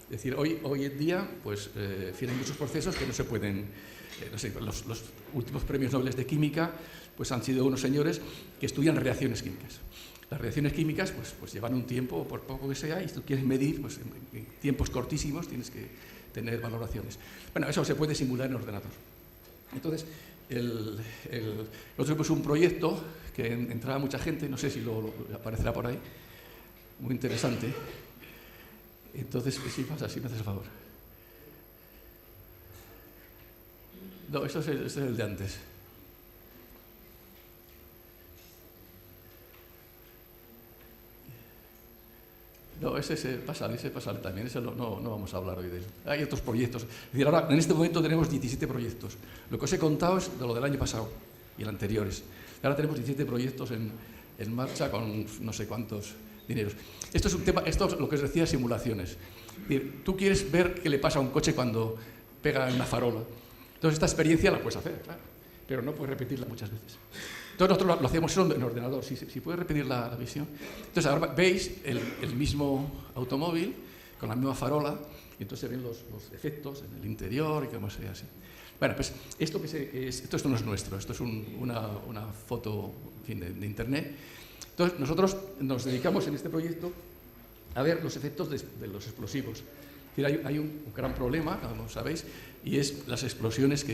Es decir, hoy en día, pues, hay muchos procesos que no se pueden, no sé, los últimos premios Nobel de química, pues han sido unos señores que estudian reacciones químicas. Las reacciones químicas, pues llevan un tiempo, por poco que sea, y si tú quieres medir, pues en tiempos cortísimos tienes que tener valoraciones. Bueno, eso se puede simular en ordenador. Entonces, nosotros tuvimos un proyecto que entraba mucha gente, no sé si lo aparecerá por ahí, muy interesante. Entonces, sí, pasa, sí me haces el favor. No, este es el de antes. No, ese pasa también, ese no vamos a hablar hoy de él. Hay otros proyectos. Es decir, ahora, en este momento tenemos 17 proyectos. Lo que os he contado es de lo del año pasado y el anteriores. Ahora tenemos 17 proyectos en marcha con no sé cuántos dineros. Esto es un tema, esto es lo que os decía, simulaciones. Es decir, tú quieres ver qué le pasa a un coche cuando pega en una farola. Entonces esta experiencia la puedes hacer, claro, pero no puedes repetirla muchas veces. Entonces nosotros lo hacíamos en ordenador, si puedes repetir la visión. Entonces ahora veis el mismo automóvil con la misma farola y entonces se ven los efectos en el interior y cómo se ve así. Bueno, pues esto no es nuestro, esto es una foto, en fin, de internet. Entonces nosotros nos dedicamos en este proyecto a ver los efectos de los explosivos. Es decir, hay un gran problema, como sabéis, y es las explosiones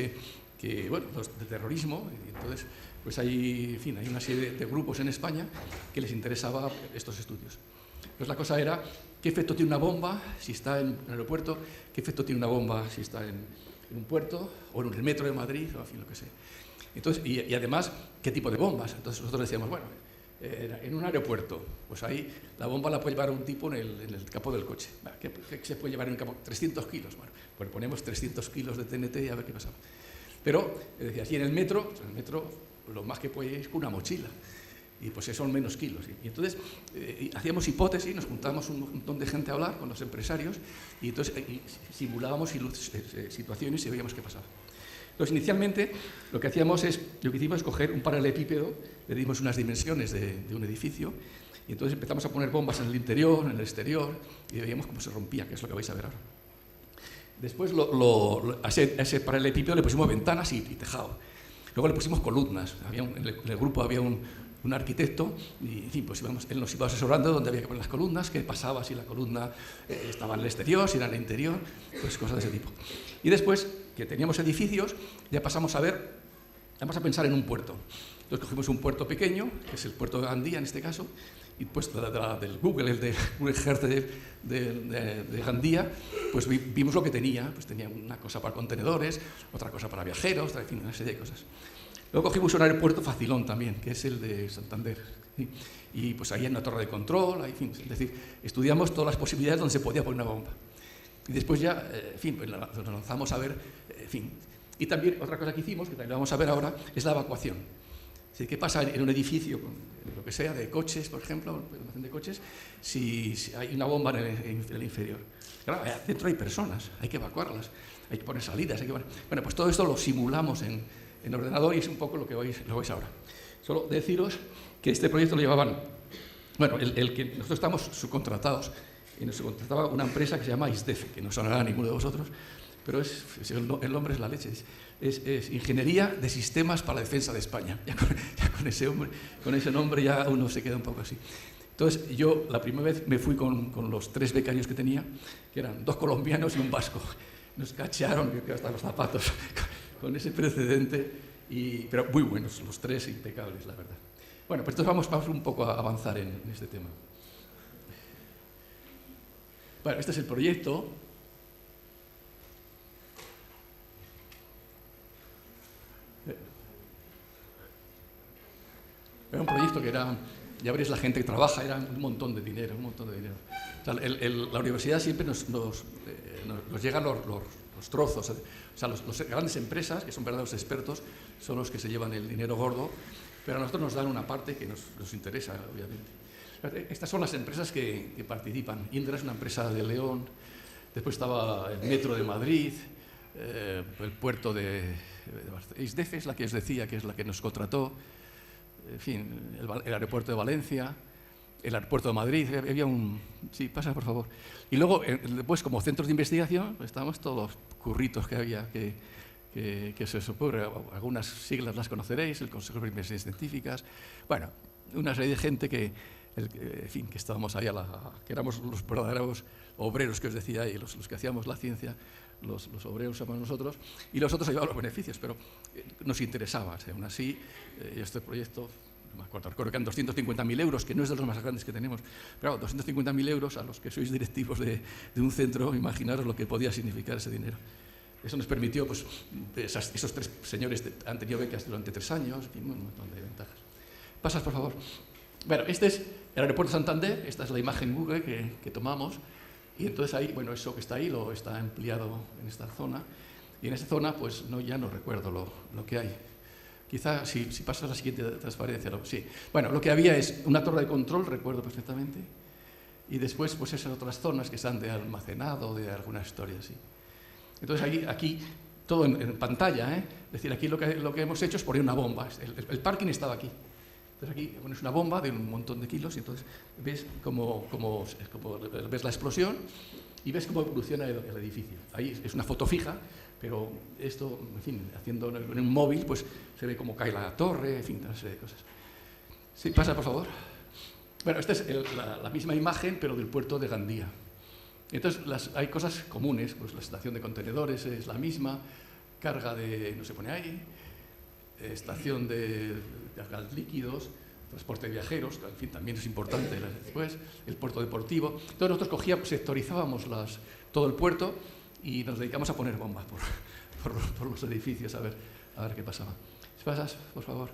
bueno, de terrorismo. Y entonces, pues hay una serie de grupos en España que les interesaba estos estudios. Pues la cosa era, ¿qué efecto tiene una bomba si está en un aeropuerto? ¿Qué efecto tiene una bomba si está en un puerto? ¿O en el metro de Madrid? O en fin, lo que sea. Entonces, y además, ¿qué tipo de bombas? Entonces nosotros decíamos, bueno, en un aeropuerto, pues ahí la bomba la puede llevar un tipo en el capó del coche. ¿Qué se puede llevar en el capó? 300 kilos. Bueno, pues ponemos 300 kilos de TNT y a ver qué pasa. Pero, decía, así en el metro lo más que puede ir es con una mochila. Y pues son menos kilos. Y entonces hacíamos hipótesis, nos juntábamos un montón de gente a hablar con los empresarios y entonces simulábamos situaciones y veíamos qué pasaba. Entonces, inicialmente, lo que hicimos es coger un paralelepípedo, le dimos unas dimensiones de un edificio y entonces empezamos a poner bombas en el interior, en el exterior y veíamos cómo se rompía, que es lo que vais a ver ahora. Después a ese paralelepípedo le pusimos ventanas y tejado. Luego le pusimos columnas. En el grupo había un arquitecto y en fin, pues él nos iba asesorando dónde había que poner las columnas, qué pasaba si la columna estaba en el exterior, si era en el interior, pues cosas de ese tipo. Y después, que teníamos edificios, ya pasamos a pensar en un puerto. Entonces cogimos un puerto pequeño, que es el puerto de Gandía en este caso, y pues del Google Earth de Gandía, pues vimos lo que tenía. Pues tenía una cosa para contenedores, otra cosa para viajeros, en fin, una serie de cosas. Luego cogimos un aeropuerto facilón también, que es el de Santander. ¿Sí? Y pues ahí hay una torre de control, en fin, es decir, estudiamos todas las posibilidades donde se podía poner una bomba. Y después ya, en fin, pues nos lanzamos a ver, en fin. Y también otra cosa que hicimos, que también vamos a ver ahora, es la evacuación. Es decir, ¿qué pasa en un edificio, lo que sea, de coches, por ejemplo, de coches, si hay una bomba en el inferior? Claro, dentro hay personas, hay que evacuarlas, hay que poner salidas, Bueno, pues todo esto lo simulamos en ordenador y es un poco lo que veis ahora. Solo deciros que este proyecto lo llevaban, bueno, el que nosotros estamos subcontratados, y nos subcontrataba una empresa que se llama ISDEF, que no sonará a ninguno de vosotros, pero el nombre es la leche, es Ingeniería de Sistemas para la Defensa de España. Ya con ese nombre ya uno se queda un poco así. Entonces yo la primera vez me fui con los 3 becarios que tenía, que eran 2 colombianos y un vasco. Nos cachearon, que hasta los zapatos, con ese precedente, pero muy buenos, los 3 impecables, la verdad. Bueno, pues entonces vamos un poco a avanzar en este tema. Bueno, este es el proyecto. Era un proyecto que era, ya veréis la gente que trabaja, era un montón de dinero, un montón de dinero. O sea, la universidad siempre nos llegan los trozos. O sea, las grandes empresas, que son verdaderos expertos, son los que se llevan el dinero gordo, pero a nosotros nos dan una parte que nos interesa, obviamente. Estas son las empresas que participan. Indra es una empresa de León, después estaba el Metro de Madrid, el puerto de Isdef es la que os decía, que es la que nos contrató, en fin, el aeropuerto de Valencia, el aeropuerto de Madrid, había un... Sí, pasa por favor. Y luego, después, como centros de investigación, pues, estábamos todos los curritos que había, que se os ocurre, algunas siglas las conoceréis, el Consejo de Investigaciones Científicas, bueno, una serie de gente que, en fin, que estábamos ahí, que éramos los verdaderos obreros que os decía ahí, los que hacíamos la ciencia, los obreros somos nosotros, y los otros llevaban los beneficios, pero nos interesaba. O sea, aún así, este proyecto, no me acuerdo, recuerdo que eran 250.000 euros, que no es de los más grandes que tenemos, pero 250.000 euros a los que sois directivos de un centro, imaginaros lo que podía significar ese dinero. Eso nos permitió, pues, esos tres señores han tenido becas durante 3 años, y un montón de ventajas. Pasas, por favor. Bueno, este es el aeropuerto de Santander, esta es la imagen Google que tomamos, y entonces ahí, bueno, eso que está ahí lo está empleado en esta zona, y en esta zona, pues, ya no recuerdo lo que hay. Quizá, si pasas a la siguiente transparencia, sí. Bueno, lo que había es una torre de control, recuerdo perfectamente, y después, pues, esas otras zonas que están de almacenado, de alguna historia así. Entonces, aquí todo en pantalla, ¿eh? Es decir, aquí lo que hemos hecho es poner una bomba. El parking estaba aquí. Entonces, aquí pones una bomba de un montón de kilos y entonces ves cómo ves la explosión y ves cómo evoluciona el edificio. Ahí es una foto fija, pero esto, en fin, haciendo en un móvil, pues se ve cómo cae la torre, en fin, una serie de cosas. Sí, pasa, por favor. Bueno, esta es la misma imagen, pero del puerto de Gandía. Entonces, hay cosas comunes, pues la estación de contenedores es la misma, carga de, no se pone ahí, estación de gas líquidos, transporte de viajeros, que en fin, también es importante después, el puerto deportivo. Entonces nosotros sectorizábamos todo el puerto y nos dedicamos a poner bombas por los edificios, a ver qué pasaba. ¿Si pasas, por favor?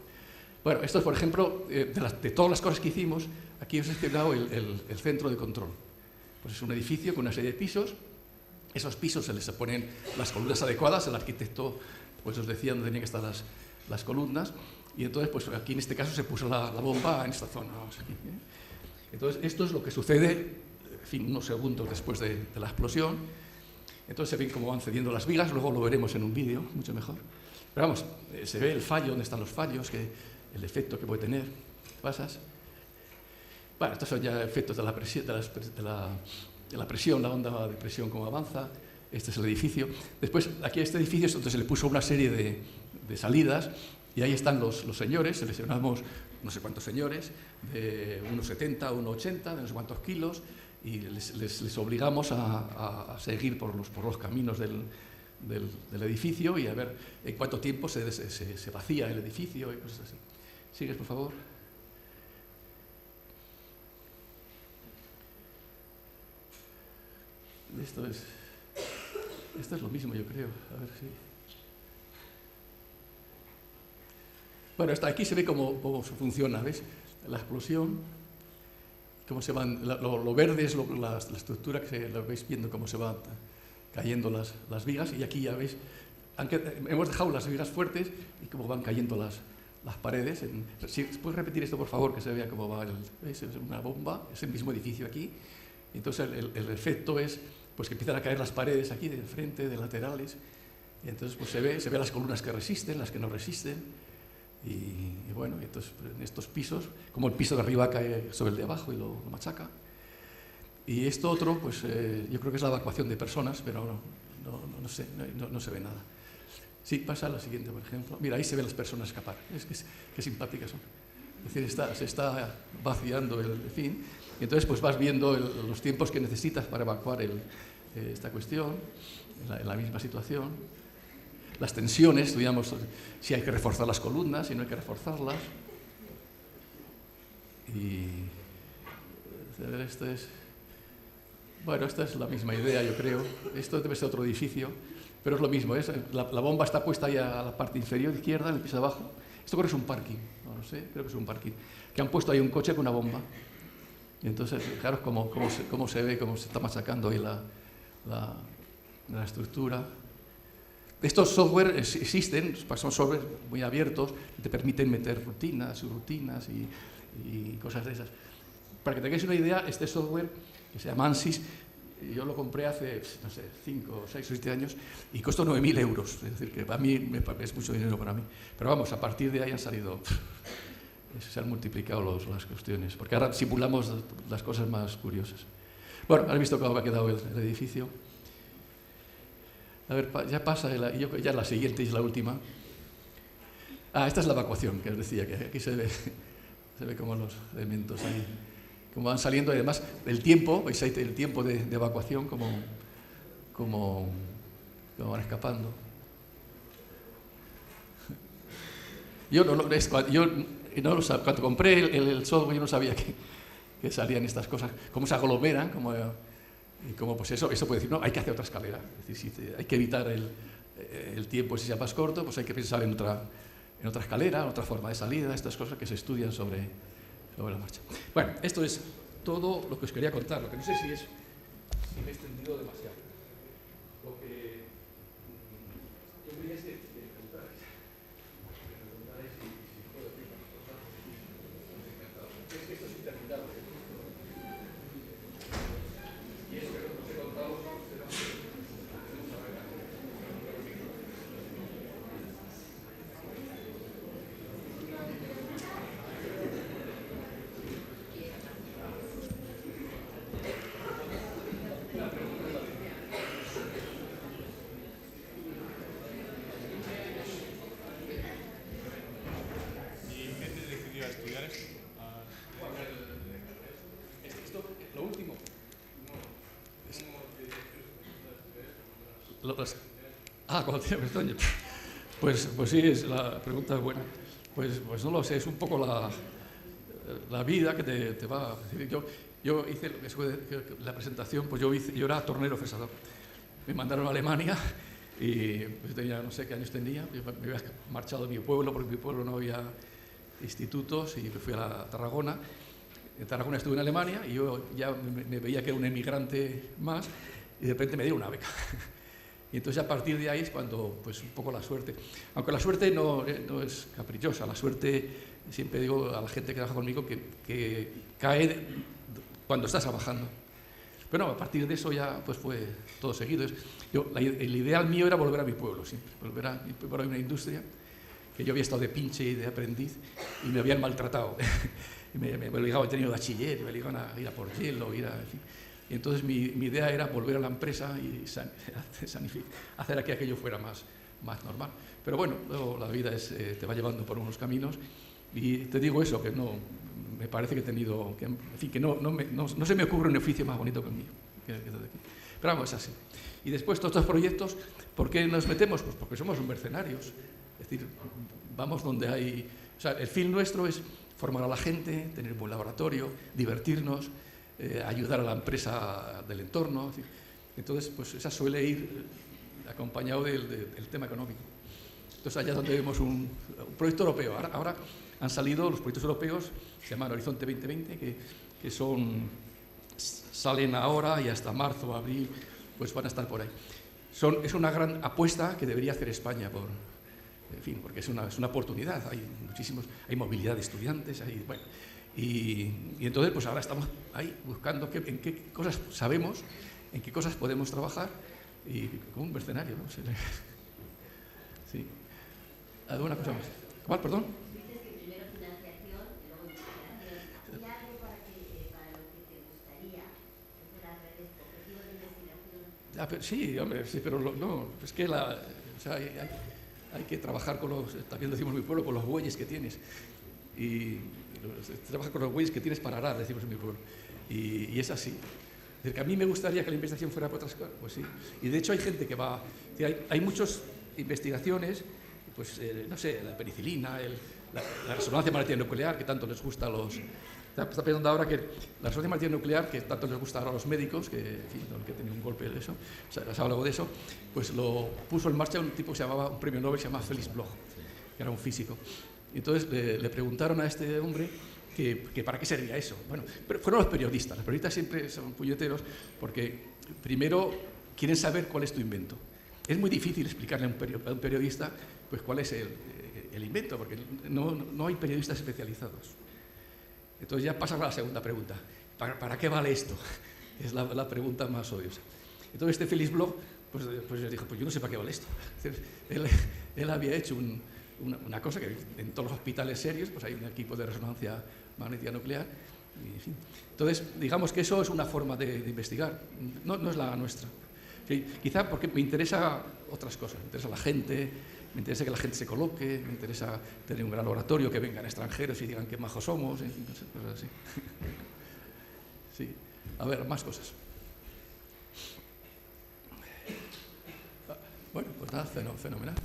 Bueno, esto es, por ejemplo, de todas las cosas que hicimos, aquí he seleccionado el centro de control. Pues es un edificio con una serie de pisos. Esos pisos se les ponen las columnas adecuadas. El arquitecto, pues os decía dónde tenían que estar las columnas. Y entonces, pues aquí en este caso se puso la bomba en esta zona. Vamos aquí, ¿eh? Entonces, esto es lo que sucede, en fin, unos segundos después de la explosión. Entonces se ven cómo van cediendo las vigas. Luego lo veremos en un vídeo, mucho mejor. Pero vamos, se ve el fallo, dónde están los fallos, el efecto que puede tener. ¿Pasas? Bueno, estos son ya efectos de la presión, la onda de presión como avanza. Este es el edificio. Después, aquí a este edificio entonces se le puso una serie de salidas y ahí están los señores. Seleccionamos no sé cuántos señores, de unos 70, unos 80, de no sé cuántos kilos, y les obligamos a seguir por los caminos del edificio y a ver en cuánto tiempo se vacía el edificio y cosas así. ¿Sigues, por favor? Esto es lo mismo, yo creo. A ver si... Bueno, aquí se ve cómo funciona, ¿ves? La explosión, cómo se van... Lo verde es la estructura que lo veis viendo, cómo se van cayendo las vigas, y aquí ya veis, hemos dejado las vigas fuertes y cómo van cayendo las paredes. Si puedes repetir esto, por favor, que se vea cómo va ¿veis? Es una bomba, es el mismo edificio aquí. Entonces el efecto es pues, que empiezan a caer las paredes aquí de frente, de laterales, y entonces pues, se ve las columnas que resisten, las que no resisten, y bueno, entonces en estos pisos, como el piso de arriba cae sobre el de abajo y lo machaca. Y esto otro, pues yo creo que es la evacuación de personas, pero no se ve nada. Sí, pasa a la siguiente, por ejemplo. Mira, ahí se ven las personas escapar. Qué simpáticas son. Es decir, se está vaciando el fin. Y entonces pues vas viendo los tiempos que necesitas para evacuar esta cuestión, en la misma situación. Las tensiones, estudiamos si hay que reforzar las columnas, si no hay que reforzarlas. Y bueno, esta es la misma idea, yo creo. Esto debe ser otro edificio, pero es lo mismo. La bomba está puesta ahí a la parte inferior izquierda, en el piso de abajo. Esto creo que es un parking, no lo sé, creo que es un parking, que han puesto ahí un coche con una bomba. Y entonces, fijaros cómo se ve, cómo se está machacando ahí la estructura. Estos software existen, son software muy abiertos, que te permiten meter rutinas, subrutinas y cosas de esas. Para que tengáis una idea, este software, que se llama ANSYS, yo lo compré hace, no sé, 5, 6 o 7 años y costó 9.000 euros. Es decir, que para mí es mucho dinero para mí. Pero vamos, a partir de ahí han salido, se han multiplicado las cuestiones, porque ahora simulamos las cosas más curiosas. Bueno, has visto cómo ha quedado el edificio. A ver, ya pasa, ya la siguiente y es la última. Esta es la evacuación, que os decía, que aquí se ve como los elementos ahí, como van saliendo, y además el tiempo, veis ahí el tiempo de evacuación, como van escapando. Cuando compré el software yo no sabía que salían estas cosas, cómo se aglomeran, y como pues eso puede decir, no, hay que hacer otra escalera. Es decir, si hay que evitar el tiempo si sea más corto, pues hay que pensar en otra escalera, en otra forma de salida, estas cosas que se estudian sobre la marcha. Bueno, esto es todo lo que os quería contar, lo que no sé si me he extendido demasiado. Lo que yo quería es que me preguntarais si puedo decir más cosas. Es que esto es interminable. Y eso que os he contado será lo último. Cuando tiene pestañas. Pues sí, la pregunta es buena. Pues no lo sé, es un poco la vida que te va a decir. Yo hice la presentación, pues yo era tornero fresador. Me mandaron a Alemania y pues tenía, no sé qué años tenía, me había marchado de mi pueblo, porque en mi pueblo no había institutos, y me fui a Tarragona. En Tarragona estuve en Alemania y yo ya me veía que era un emigrante más, y de repente me dieron una beca. Y entonces a partir de ahí es cuando, pues un poco la suerte, aunque la suerte no es caprichosa, la suerte, siempre digo a la gente que trabaja conmigo, que cae cuando estás trabajando. Pero no, a partir de eso ya pues fue todo seguido. El ideal mío era volver a mi pueblo siempre, volver a mi pueblo. Hay una industria que yo había estado de pinche y de aprendiz y me habían maltratado. me obligaban, he tenido bachiller, me obligaban a ir a por hielo, en fin. Y entonces mi idea era volver a la empresa y hacer que aquello fuera más normal. Pero bueno, luego la vida te va llevando por unos caminos, y te digo eso, que no me parece que he tenido, en fin, que no se me ocurre un oficio más bonito que el mío. Pero vamos, es así. Y después todos estos proyectos, ¿por qué nos metemos? Pues porque somos mercenarios. Es decir, vamos donde hay... O sea, el fin nuestro es formar a la gente, tener un buen laboratorio, divertirnos, ayudar a la empresa del entorno. Entonces, pues esa suele ir acompañado del tema económico. Entonces, allá donde vemos un proyecto europeo. Ahora han salido los proyectos europeos, se llaman Horizonte 2020, que salen ahora y hasta marzo o abril, pues van a estar por ahí. Es una gran apuesta que debería hacer España en fin, porque es una oportunidad. Hay movilidad de estudiantes, y entonces pues ahora estamos ahí buscando en qué cosas sabemos, en qué cosas podemos trabajar, y como un mercenario, ¿no? Sí. ¿Alguna cosa más? ¿Cuál, perdón? Dices que primero financiación y luego investigación. ¿Hay algo para lo que te gustaría hacer al revés, objetivo de investigación? Sí, hombre, sí, pero no, es que hay que trabajar también decimos en mi pueblo, con los bueyes que tienes. Y trabaja con los bueyes que tienes para arar, decimos en mi pueblo. Y es así. Es decir, que a mí me gustaría que la investigación fuera por otras cosas, pues sí. Y de hecho hay gente que va... Hay muchas investigaciones, pues no sé, la penicilina, la resonancia magnética nuclear, que tanto les gusta a los... Está pensando ahora que la resonancia magnética nuclear, que tanto les gusta ahora a los médicos, que tenía un golpe de eso, o sea, les hablo de eso, pues lo puso en marcha un tipo que se llamaba, un premio Nobel, se llama Felix Bloch, que era un físico. Y entonces le preguntaron a este hombre que para qué servía eso. Bueno, pero fueron los periodistas. Los periodistas siempre son puñeteros porque primero quieren saber cuál es tu invento. Es muy difícil explicarle a un periodista pues, cuál es el invento, porque no hay periodistas especializados. Entonces ya pasa a la segunda pregunta. ¿Para qué vale esto? Es la pregunta más odiosa. Entonces este Felix Bloch pues dijo, pues yo no sé para qué vale esto. Él había hecho una cosa que en todos los hospitales serios pues hay un equipo de resonancia magnética nuclear. Y, en fin. Entonces, digamos que eso es una forma de investigar, no es la nuestra. ¿Sí? Quizá porque me interesa otras cosas, me interesa la gente, me interesa que la gente se coloque, me interesa tener un gran laboratorio, que vengan extranjeros y digan qué majos somos, en fin, cosas así. Sí. A ver, más cosas. Bueno, pues nada, fenomenal.